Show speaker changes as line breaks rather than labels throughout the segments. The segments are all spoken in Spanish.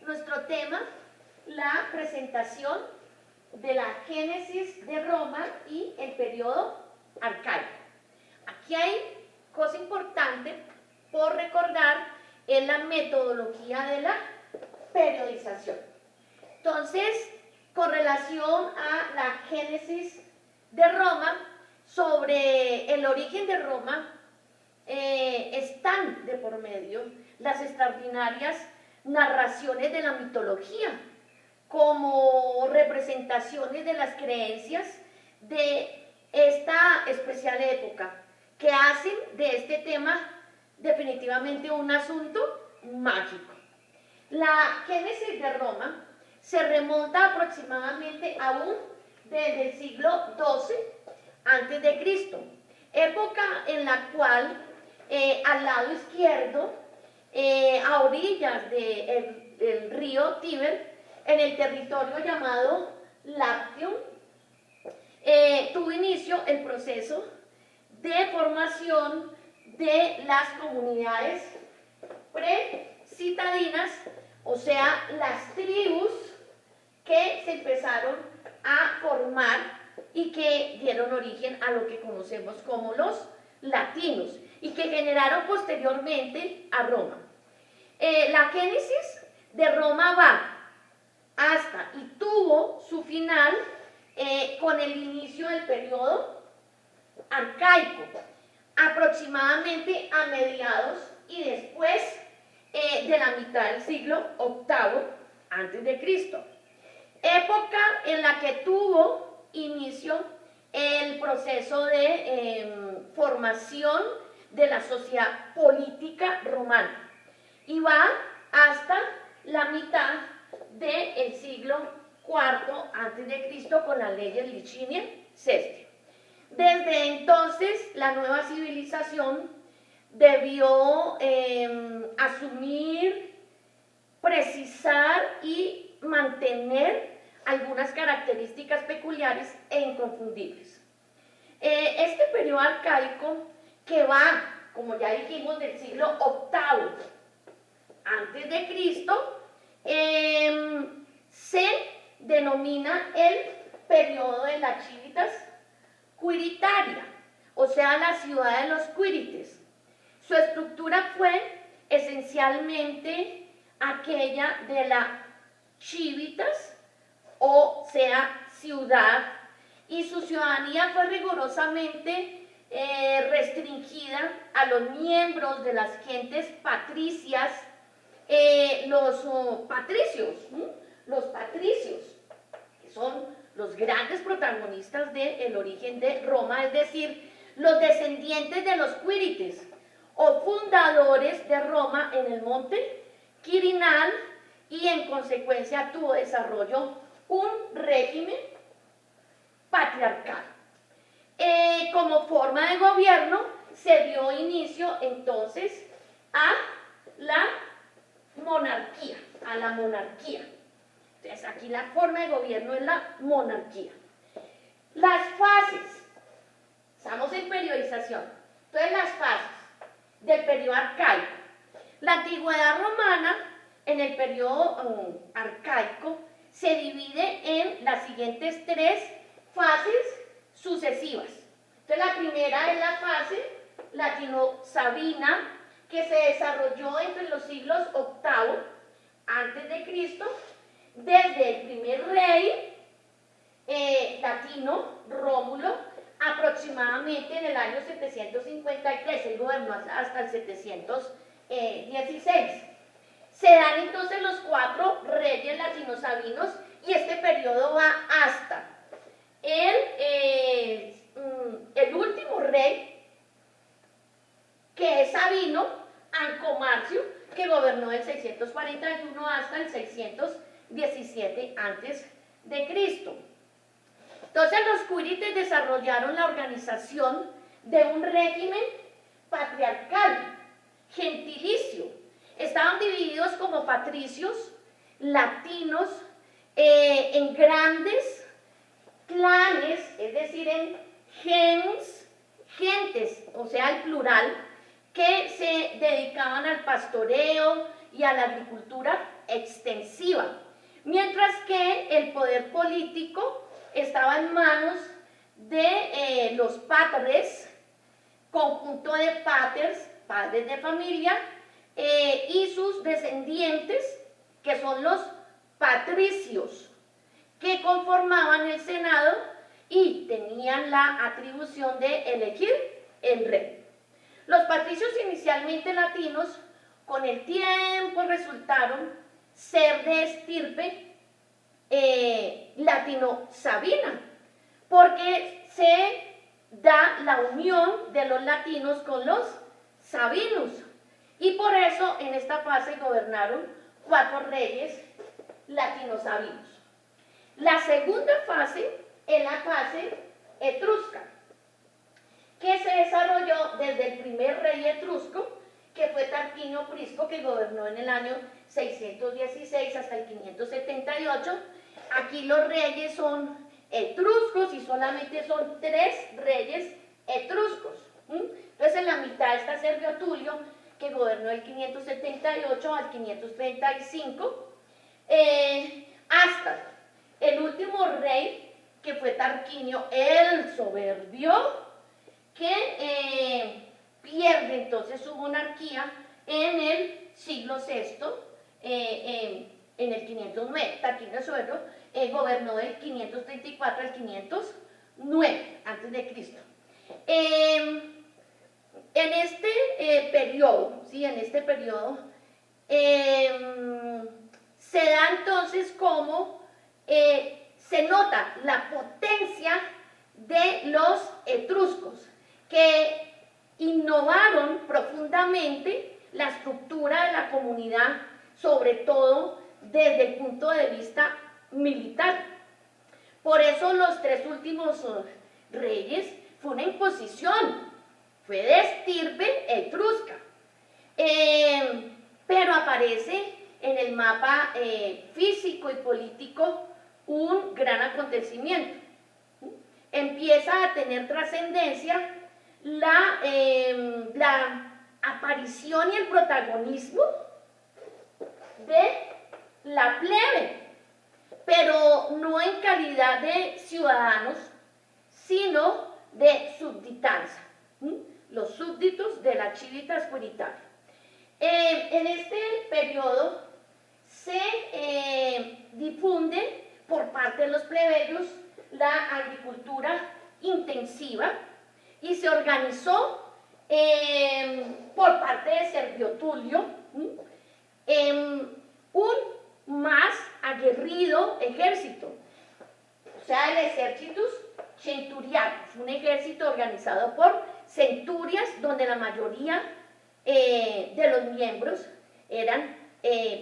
nuestro tema, la presentación de la génesis de Roma y el periodo arcaico. Aquí hay cosa importante por recordar, es la metodología de la periodización. Entonces, con relación a la génesis de Roma, sobre el origen de Roma, están de por medio las extraordinarias narraciones de la mitología, como representaciones de las creencias de esta especial época, que hacen de este tema definitivamente un asunto mágico. La génesis de Roma se remonta aproximadamente aún desde el siglo XII a.C., época en la cual al lado izquierdo, a orillas del río Tíber, en el territorio llamado Lactium, tuvo inicio el proceso de formación de las comunidades precitadinas, o sea, las tribus que se empezaron a formar y que dieron origen a lo que conocemos como los latinos y que generaron posteriormente a Roma. La génesis de Roma va hasta y tuvo su final con el inicio del periodo arcaico, aproximadamente a mediados y después de la mitad del siglo VIII a.C., época en la que tuvo inicio el proceso de formación de la sociedad política romana y va hasta la mitad del siglo IV a.C. con las leyes Licinias Sestia. Desde entonces, la nueva civilización debió asumir, precisar y mantener algunas características peculiares e inconfundibles. Este periodo arcaico, que va, como ya dijimos, del siglo VIII antes de Cristo, se denomina el periodo de las Civitas Quiritaria, o sea, la ciudad de los Quirites. Su estructura fue esencialmente aquella de la civitas, o sea, ciudad, y su ciudadanía fue rigurosamente restringida a los miembros de las gentes patricias, los patricios, que son los grandes protagonistas del origen de Roma, es decir, los descendientes de los Quirites, o fundadores de Roma en el monte Quirinal, y en consecuencia tuvo desarrollo un régimen patriarcal. Como forma de gobierno se dio inicio entonces a la monarquía, Entonces aquí la forma de gobierno es la monarquía. Las fases, estamos en periodización, entonces las fases del periodo arcaico. La antigüedad romana en el periodo arcaico se divide en las siguientes tres fases sucesivas. Entonces la primera es la fase latino-sabina, que se desarrolló entre los siglos VIII antes de Cristo, desde el primer rey latino, Rómulo, aproximadamente en el año 753, él gobernó hasta el 716. Se dan entonces los cuatro reyes latinosabinos y este periodo va hasta el último rey, que es Sabino, Ancomarcio, que gobernó del 641 hasta el 617 antes de Cristo. Entonces los Quirites desarrollaron la organización de un régimen patriarcal, gentilicio. Estaban divididos como patricios, latinos, en grandes clanes, es decir, en gens, gentes, o sea, el plural, que se dedicaban al pastoreo y a la agricultura extensiva, mientras que el poder político estaba en manos de los patres, conjunto de paters, padres de familia, y sus descendientes, que son los patricios, que conformaban el Senado y tenían la atribución de elegir el rey. Los patricios inicialmente latinos, con el tiempo resultaron ser de estirpe latino-sabina, porque se da la unión de los latinos con los sabinos, y por eso en esta fase gobernaron 4 reyes latino-sabinos. La segunda fase es la fase etrusca, que se desarrolló desde el primer rey etrusco, que fue Tarquinio Prisco, que gobernó en el año 616 hasta el 578. Aquí los reyes son etruscos y solamente son 3 reyes etruscos. Entonces en la mitad está Servio Tulio, que gobernó del 578 al 535, hasta el último rey, que fue Tarquinio el Soberbio, que pierde entonces su monarquía en el siglo VI, en el 509. Tarquinio el Soberbio gobernó del 534 al 509 a.C. En este periodo, ¿sí? Se da entonces como se nota la potencia de los etruscos, que innovaron profundamente la estructura de la comunidad, sobre todo desde el punto de vista militar. Por eso los 3 últimos reyes fue una imposición, fue de estirpe etrusca, pero aparece en el mapa físico y político un gran acontecimiento. Empieza a tener trascendencia la aparición y el protagonismo de la plebe, pero no en calidad de ciudadanos, sino de subditanza, los súbditos de la civitas puritaria. En este periodo se difunde por parte de los plebeyos la agricultura intensiva y se organizó por parte de Servio Tulio un más aguerrido ejército, o sea, el exércitus centuriatus, un ejército organizado por centurias, donde la mayoría de los miembros eran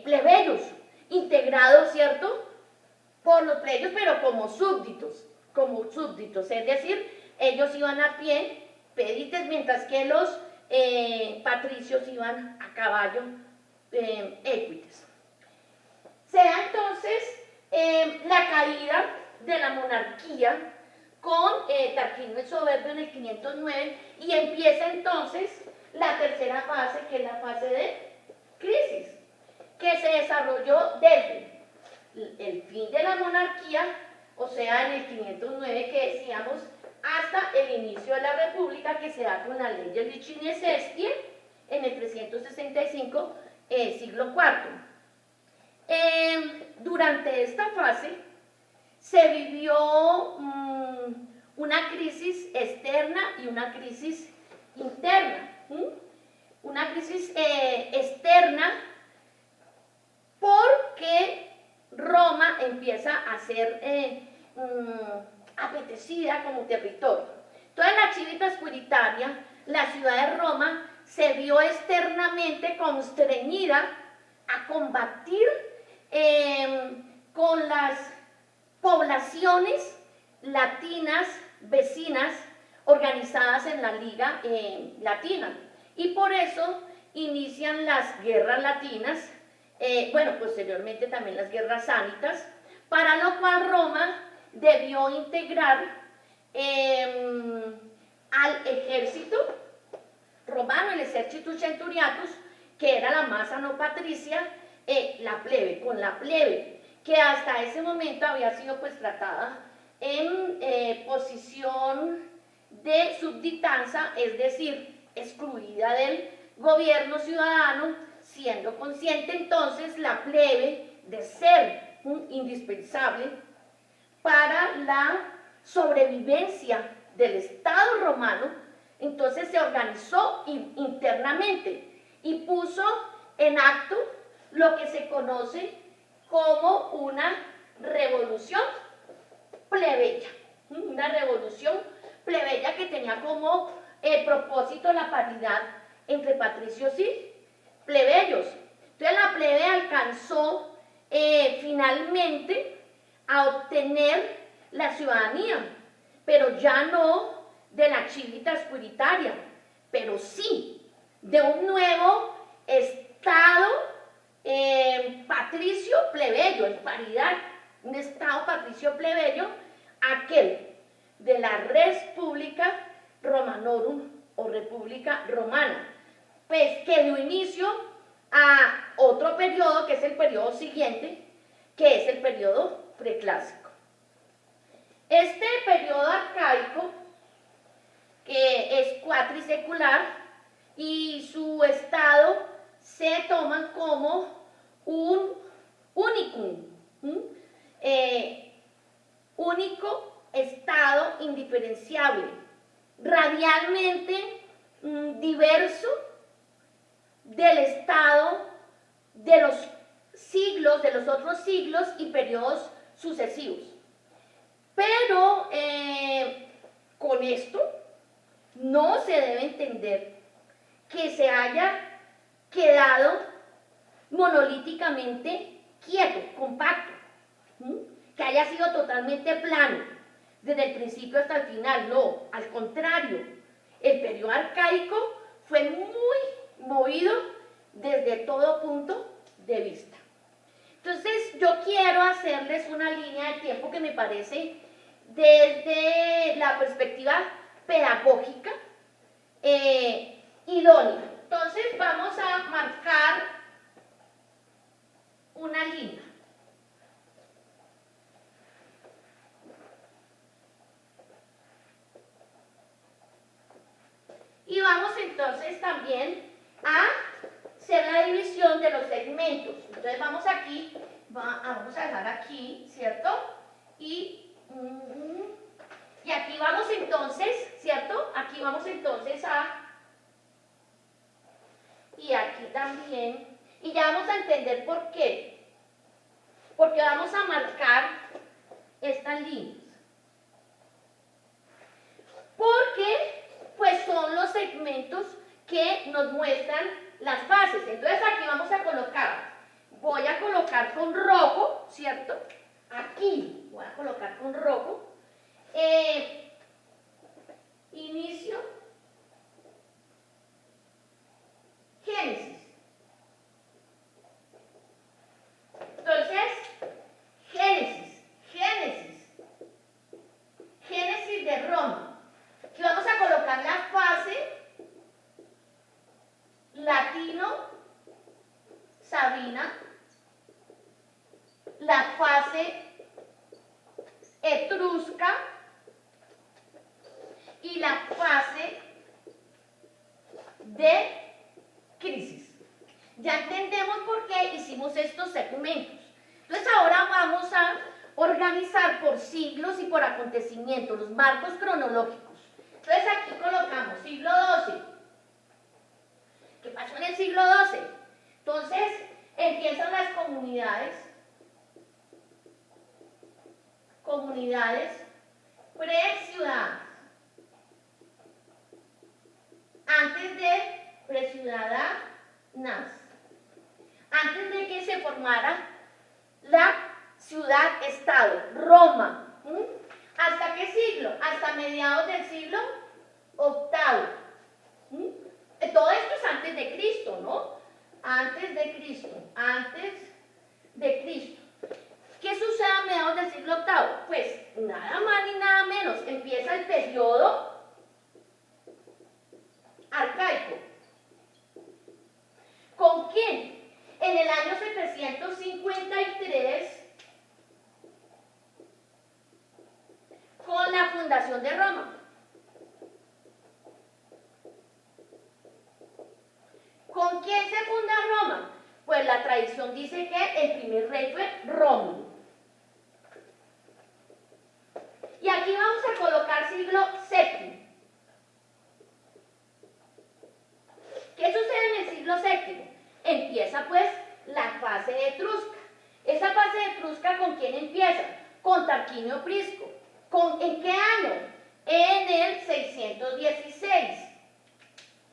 plebeyos, integrados, ¿cierto?, por los plebeyos, pero como súbditos, es decir, ellos iban a pie, pedites, mientras que los patricios iban a caballo, equites. Se da entonces la caída de la monarquía con Tarquinio el Soberbio en el 509, y empieza entonces la tercera fase, que es la fase de crisis, que se desarrolló desde el fin de la monarquía, o sea, en el 509 que decíamos, hasta el inicio de la república, que se da con la ley de Licinius Sestie en el 365, siglo IV. Durante esta fase se vivió una crisis externa y una crisis interna. Una crisis externa porque Roma empieza a ser apetecida como territorio. Entonces la civitas puritaria, la ciudad de Roma, se vio externamente constreñida a combatir con las poblaciones latinas vecinas organizadas en la Liga Latina, y por eso inician las guerras latinas, posteriormente también las guerras sánitas, para lo cual Roma debió integrar al ejército romano, el exército centuriatus, que era la masa no patricia, la plebe, con la plebe, que hasta ese momento había sido pues tratada en posición de subditanza, es decir, excluida del gobierno ciudadano, siendo consciente entonces la plebe de ser indispensable para la sobrevivencia del Estado romano. Entonces se organizó internamente y puso en acto lo que se conoce como una revolución plebeya, una revolución plebeya que tenía como propósito la paridad entre patricios y plebeyos. Entonces la plebe alcanzó finalmente a obtener la ciudadanía, pero ya no de la civitas puritaria, pero sí de un nuevo estado patricio plebeyo, en paridad, un estado patricio plebeyo, aquel de la Res Publica Romanorum o República Romana, pues que dio inicio a otro periodo, que es el periodo siguiente, que es el periodo preclásico. Este periodo arcaico, que es cuatrisecular, y su estado se toma como un unicum, único estado indiferenciable, radialmente diverso del estado de los siglos, de los otros siglos y periodos sucesivos. Pero con esto no se debe entender que se haya quedado monolíticamente quieto, compacto, que haya sido totalmente plano desde el principio hasta el final. No, al contrario, el periodo arcaico fue muy movido desde todo punto de vista. Entonces yo quiero hacerles una línea de tiempo que me parece desde la perspectiva pedagógica idónea. Entonces vamos a marcar una línea. Y vamos entonces también a hacer la división de los segmentos. Entonces vamos aquí, vamos a dejar aquí, ¿cierto? Y aquí vamos entonces, ¿cierto? Aquí vamos entonces y aquí también, y ya vamos a entender por qué. Porque vamos a marcar estas líneas. Porque pues son los segmentos que nos muestran las fases. Entonces aquí vamos a colocar, voy a colocar con rojo, ¿cierto? Aquí voy a colocar con rojo, inicio, Génesis. Entonces, Génesis de Roma. Aquí vamos a colocar la fase latino, Sabina, la fase etrusca y la fase de crisis. Ya entendemos por qué hicimos estos segmentos. Entonces ahora vamos a organizar por siglos y por acontecimientos, los marcos cronológicos. Entonces aquí colocamos siglo XII. ¿Qué pasó en el siglo XII? Entonces empiezan las comunidades preciudadanas. Antes de preciudadanas, antes de que se formara la ciudad-estado, Roma. ¿Hasta qué siglo? Hasta mediados del siglo VIII. Todo esto es antes de Cristo, ¿no? Antes de Cristo. ¿Qué sucede a mediados del siglo VIII? Pues nada más ni nada menos, empieza el periodo arcaico, con tradición dice que el primer rey fue Rómulo. Y aquí vamos a colocar siglo VII. ¿Qué sucede en el siglo VII? Empieza pues la fase etrusca. Esa fase etrusca, ¿con quién empieza? Con Tarquinio Prisco. ¿En qué año? En el 616.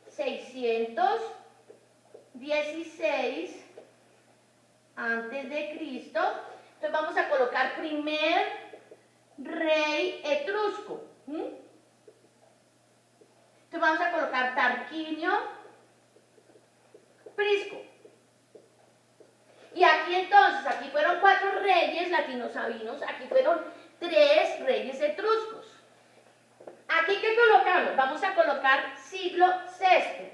616 antes de Cristo. Entonces vamos a colocar primer rey etrusco. Entonces vamos a colocar Tarquinio Prisco. Y aquí entonces, aquí fueron 4 reyes latinosabinos, aquí fueron 3 reyes etruscos. Aquí, ¿qué colocamos? Vamos a colocar siglo VI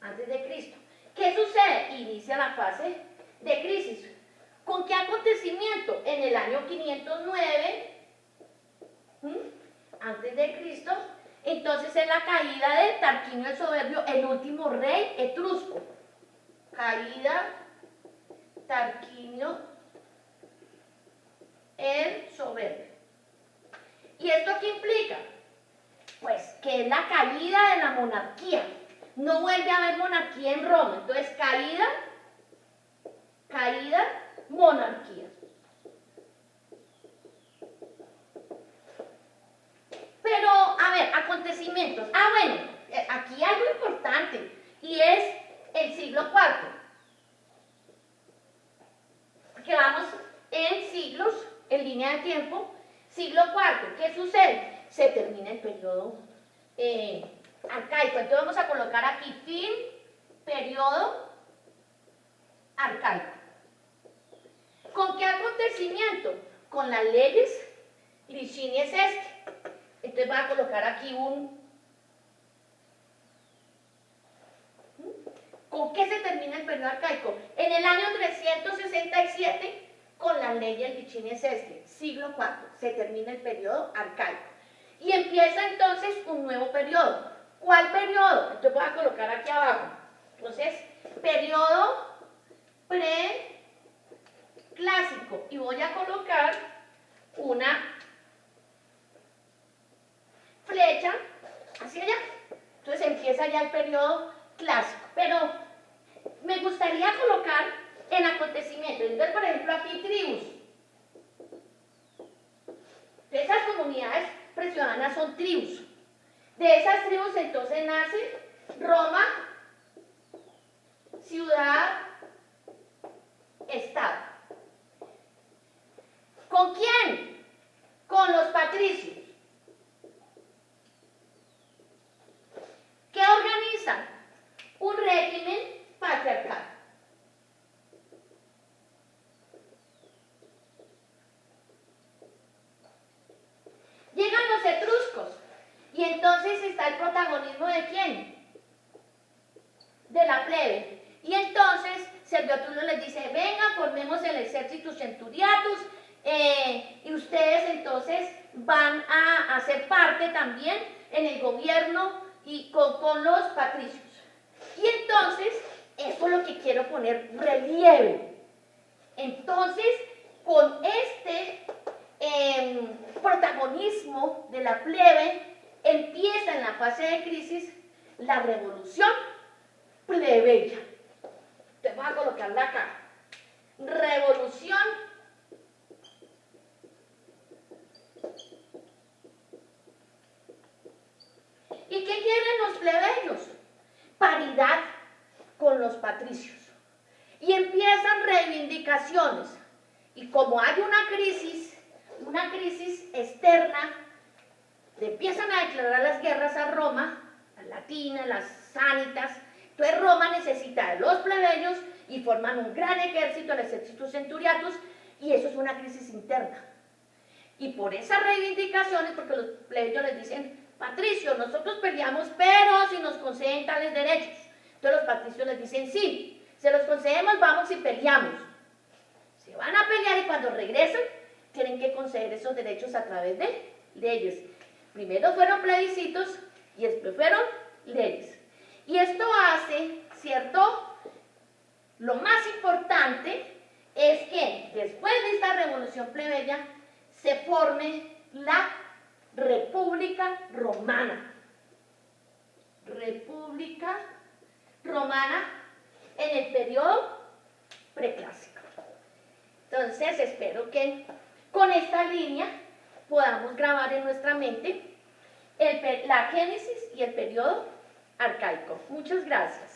antes de Cristo. ¿Qué sucede? Inicia la fase de crisis. ¿Con qué acontecimiento? En el año 509 antes de Cristo, entonces es la caída de Tarquinio el Soberbio, el último rey etrusco. Caída Tarquinio el Soberbio. ¿Y esto qué implica? Pues que es la caída de la monarquía. No vuelve a haber monarquía en Roma. Entonces, caída, monarquía. Pero, a ver, acontecimientos. Bueno, aquí algo importante, y es el siglo IV. Porque vamos en siglos, en línea de tiempo. Siglo IV, ¿qué sucede? Se termina el periodo arcaico. Entonces vamos a colocar aquí fin, periodo arcaico. ¿Con qué acontecimiento? Con las leyes Licinies Este. Entonces voy a colocar aquí ¿Con qué se termina el periodo arcaico? En el año 367, con las leyes Licinies Este, siglo IV, se termina el periodo arcaico. Y empieza entonces un nuevo periodo. ¿Cuál periodo? Entonces voy a colocar aquí abajo. Entonces, periodo preclásico. Y voy a colocar una flecha hacia allá. Entonces empieza ya el periodo clásico. Pero me gustaría colocar el acontecimiento. Entonces, por ejemplo, aquí tribus. De esas comunidades preciolanas son tribus. De esas tribus entonces nace Roma, ciudad, estado. ¿Con quién? Con los patricios. ¿Qué organizan? Un régimen patriarcal. Llegan los etruscos y entonces está el protagonismo ¿de quién? De la plebe. Y entonces Servio Tulio les dice, vengan, formemos el ejército centuriatus y ustedes entonces van a hacer parte también en el gobierno y con los patricios. Y entonces, eso es lo que quiero poner relieve. Entonces, con este protagonismo de la plebe, empieza en la fase de crisis la revolución plebeya. Te voy a colocarla acá. Revolución ¿y qué quieren los plebeyos? Paridad con los patricios. Y empiezan reivindicaciones. Y como hay una crisis externa, le empiezan a declarar las guerras a Roma, las latinas, las sánitas. Entonces Roma necesita de los plebeyos y forman un gran ejército, el ejército centuriatus, y eso es una crisis interna. Y por esas reivindicaciones, porque los plebeyos les dicen, patricios, nosotros peleamos, pero si nos conceden tales derechos. Entonces los patricios les dicen, sí, se los concedemos, vamos y peleamos. Se van a pelear y cuando regresen, tienen que conceder esos derechos a través de leyes. Primero fueron plebiscitos y después fueron leyes. Y esto hace, ¿cierto?, Lo más importante es que después de esta revolución plebeya se forme la República Romana. República Romana en el periodo preclásico. Entonces espero que con esta línea podamos grabar en nuestra mente la génesis y el periodo arcaico. Muchas gracias.